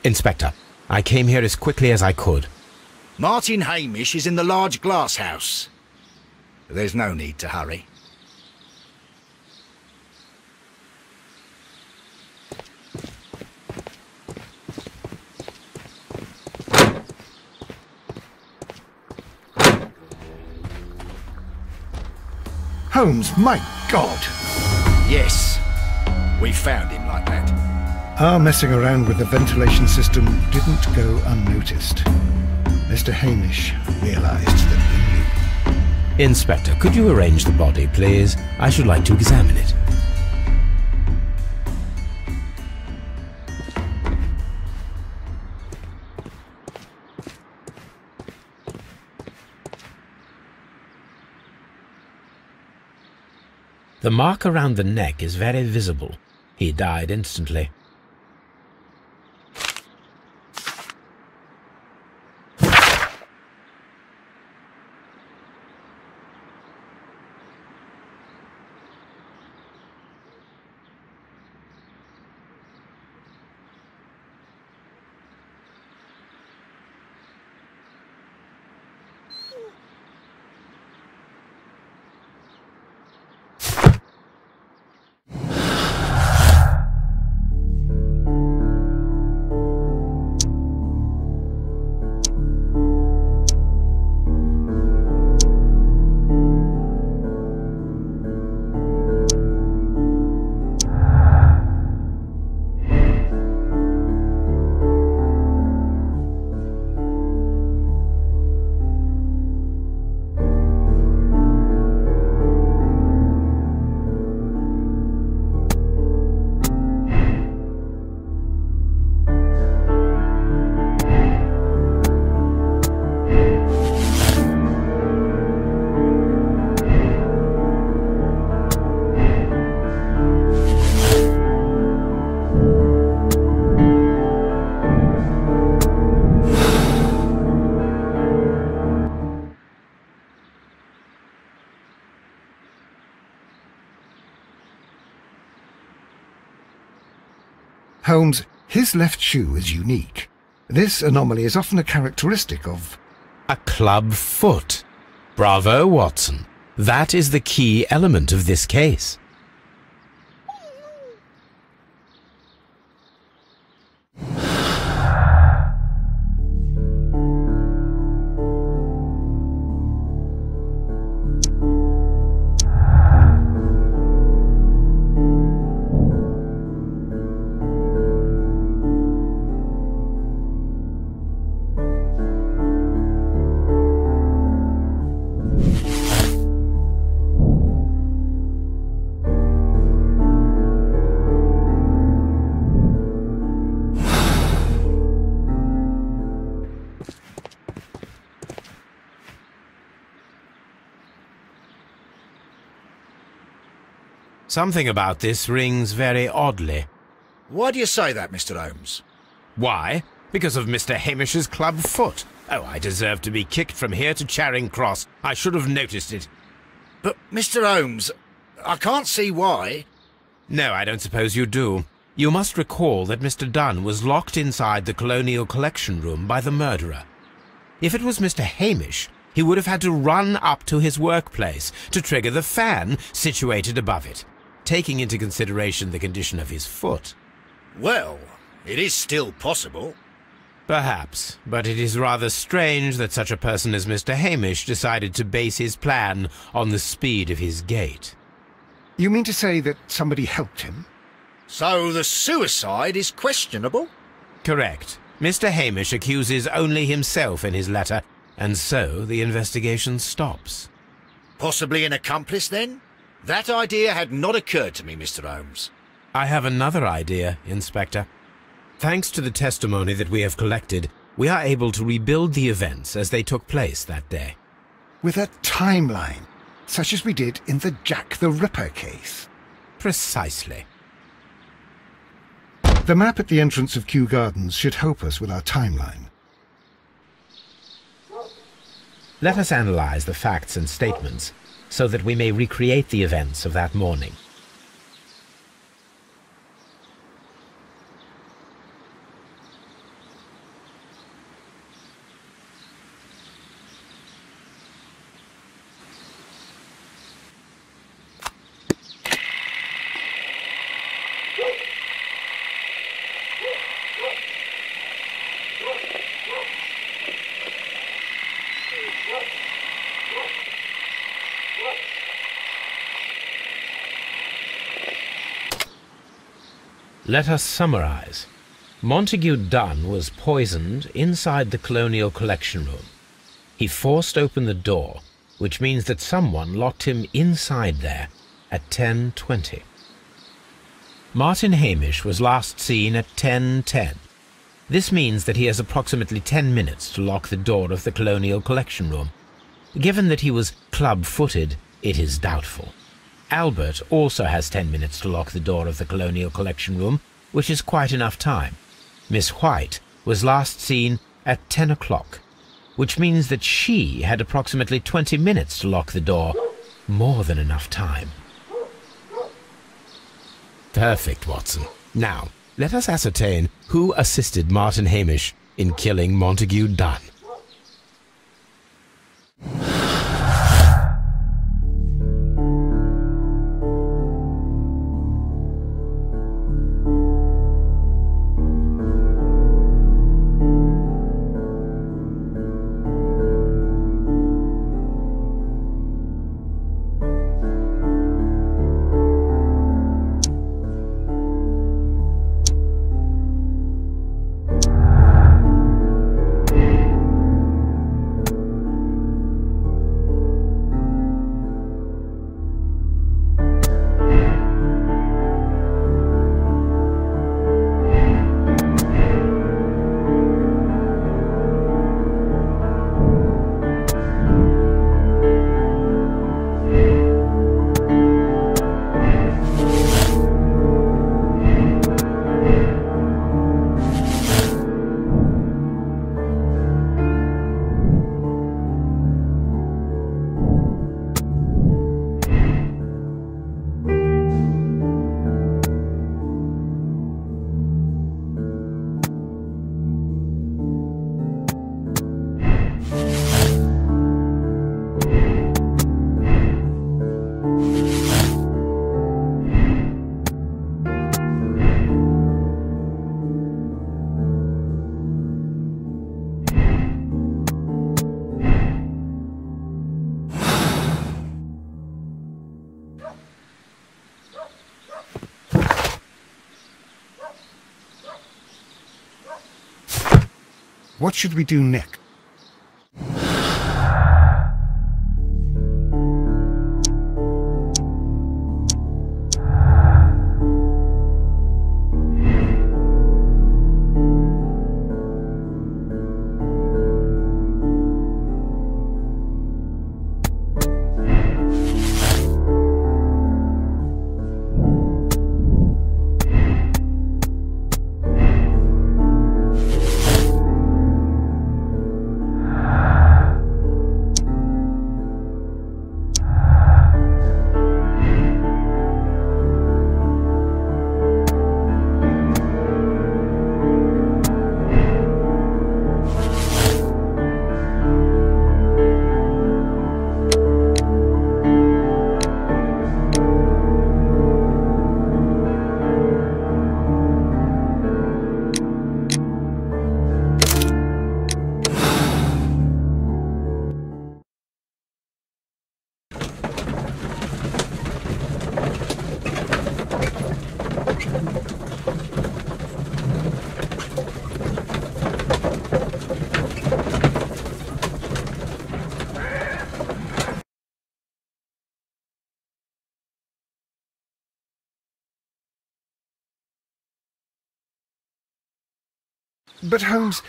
Inspector, I came here as quickly as I could. Martin Hamish is in the large glass house. There's no need to hurry. Holmes, my God! Yes, we found him like that. Our messing around with the ventilation system didn't go unnoticed. Mr. Hamish realized that we knew. Inspector, could you arrange the body, please? I should like to examine it. The mark around the neck is very visible. He died instantly. Holmes, his left shoe is unique. This anomaly is often a characteristic of... A club foot. Bravo, Watson. That is the key element of this case. Something about this rings very oddly. Why do you say that, Mr. Holmes? Why? Because of Mr. Hamish's club foot. Oh, I deserve to be kicked from here to Charing Cross. I should have noticed it. But, Mr. Holmes, I can't see why. No, I don't suppose you do. You must recall that Mr. Dunn was locked inside the Colonial Collection Room by the murderer. If it was Mr. Hamish, he would have had to run up to his workplace to trigger the fan situated above it, taking into consideration the condition of his foot. Well, it is still possible. Perhaps, but it is rather strange that such a person as Mr. Hamish decided to base his plan on the speed of his gait. You mean to say that somebody helped him? So the suicide is questionable? Correct. Mr. Hamish accuses only himself in his letter, and so the investigation stops. Possibly an accomplice, then? That idea had not occurred to me, Mr. Holmes. I have another idea, Inspector. Thanks to the testimony that we have collected, we are able to rebuild the events as they took place that day. With a timeline, such as we did in the Jack the Ripper case. Precisely. The map at the entrance of Kew Gardens should help us with our timeline. Let us analyze the facts and statements so that we may recreate the events of that morning. Let us summarize. Montague Dunn was poisoned inside the Colonial Collection Room. He forced open the door, which means that someone locked him inside there at 10:20. Martin Hamish was last seen at 10:10. This means that he has approximately 10 minutes to lock the door of the Colonial Collection Room. Given that he was club-footed, it is doubtful. Albert also has 10 minutes to lock the door of the Colonial Collection Room, which is quite enough time. Miss White was last seen at 10 o'clock, which means that she had approximately 20 minutes to lock the door. More than enough time. Perfect, Watson. Now, let us ascertain who assisted Martin Hamish in killing Montague Dunn. What should we do next? But Holmes,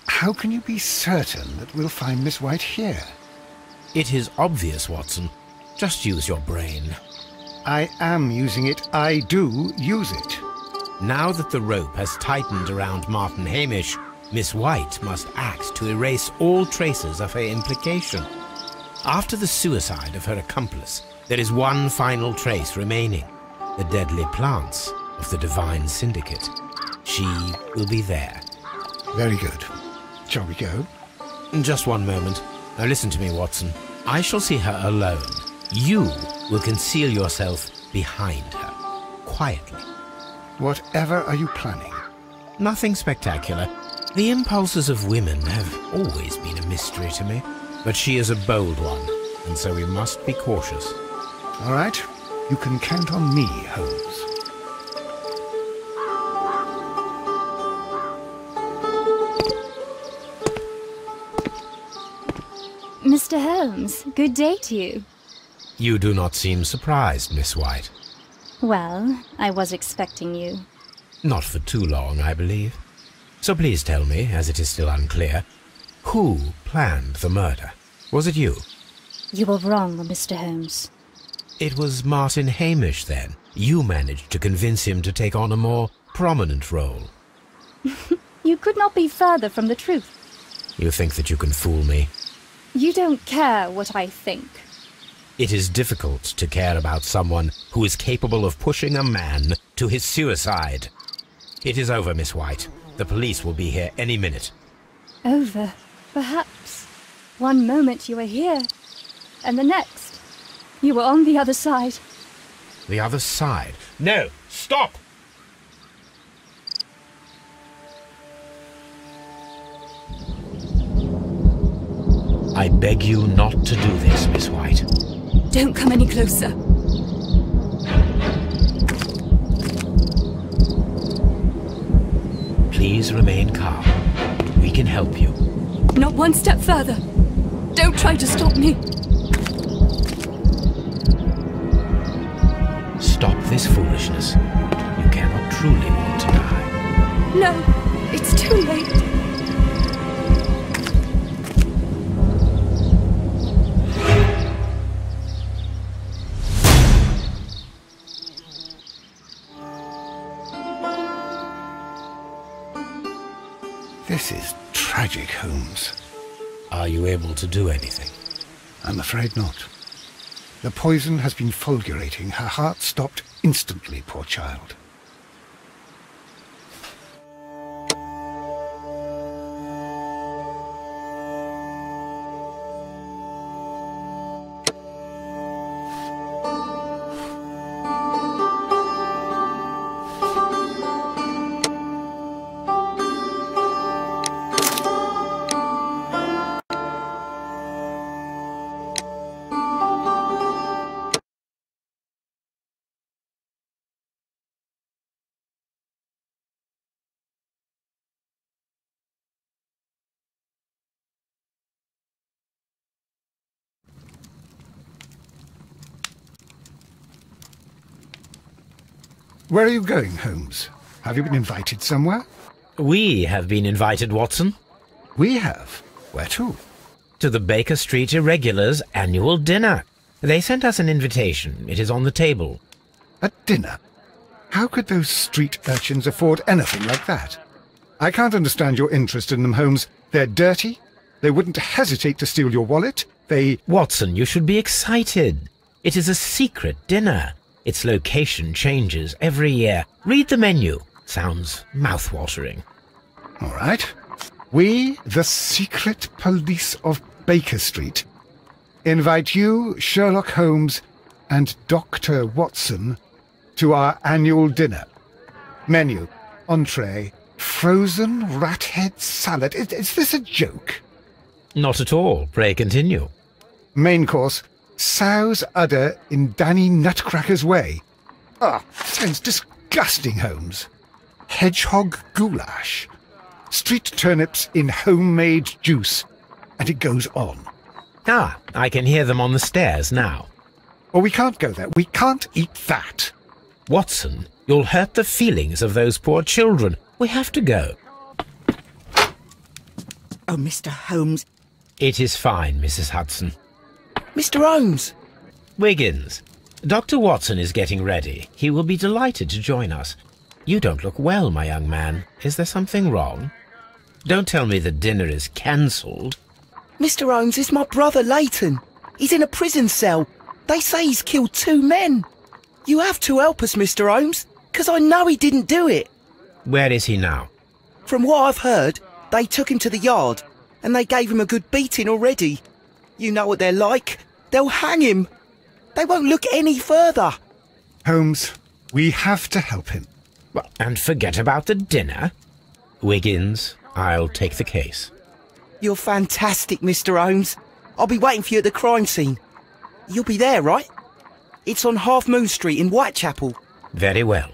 how can you be certain that we'll find Miss White here? It is obvious, Watson. Just use your brain. I am using it. I do use it. Now that the rope has tightened around Martin Hamish, Miss White must act to erase all traces of her implication. After the suicide of her accomplice, there is one final trace remaining: the deadly plants of the Divine Syndicate. She will be there. Very good. Shall we go? Just one moment. Now listen to me, Watson. I shall see her alone. You will conceal yourself behind her, quietly. Whatever are you planning? Nothing spectacular. The impulses of women have always been a mystery to me. But she is a bold one, and so we must be cautious. All right. You can count on me, Holmes. Mr. Holmes, good day to you. You do not seem surprised, Miss White. Well, I was expecting you. Not for too long, I believe. So please tell me, as it is still unclear, who planned the murder? Was it you? You were wrong, Mr. Holmes. It was Martin Hamish, then. You managed to convince him to take on a more prominent role. You could not be further from the truth. You think that you can fool me? You don't care what I think. It is difficult to care about someone who is capable of pushing a man to his suicide. It is over, Miss White. The police will be here any minute. Over, perhaps. One moment you were here, and the next, you were on the other side. The other side? No! Stop! I beg you not to do this, Miss White. Don't come any closer. Please remain calm. We can help you. Not one step further. Don't try to stop me. Stop this foolishness. You cannot truly want to die. No, it's too late. This is tragic, Holmes. Are you able to do anything? I'm afraid not. The poison has been fulgurating. Her heart stopped instantly, poor child. Where are you going, Holmes? Have you been invited somewhere? We have been invited, Watson. We have? Where to? To the Baker Street Irregulars' annual dinner. They sent us an invitation. It is on the table. A dinner? How could those street urchins afford anything like that? I can't understand your interest in them, Holmes. They're dirty. They wouldn't hesitate to steal your wallet. Watson, you should be excited. It is a secret dinner. Its location changes every year. Read the menu. Sounds mouth-watering. All right. We, the secret police of Baker Street, invite you, Sherlock Holmes, and Dr. Watson to our annual dinner. Menu, entree, frozen rat-head salad. Is this a joke? Not at all. Pray continue. Main course, sow's udder in Danny Nutcracker's way. Sounds disgusting, Holmes. Hedgehog goulash. Street turnips in homemade juice. And it goes on. I can hear them on the stairs now. Well, we can't go there. We can't eat that. Watson, you'll hurt the feelings of those poor children. We have to go. Oh, Mr. Holmes. It is fine, Mrs. Hudson. Mr. Holmes! Wiggins, Dr. Watson is getting ready. He will be delighted to join us. You don't look well, my young man. Is there something wrong? Don't tell me the dinner is cancelled. Mr. Holmes, it's my brother Leighton. He's in a prison cell. They say he's killed 2 men. You have to help us, Mr. Holmes, because I know he didn't do it. Where is he now? From what I've heard, they took him to the yard, and they gave him a good beating already. You know what they're like. They'll hang him. They won't look any further. Holmes, we have to help him. Well, and forget about the dinner? Wiggins, I'll take the case. You're fantastic, Mr. Holmes. I'll be waiting for you at the crime scene. You'll be there, right? It's on Half Moon Street in Whitechapel. Very well.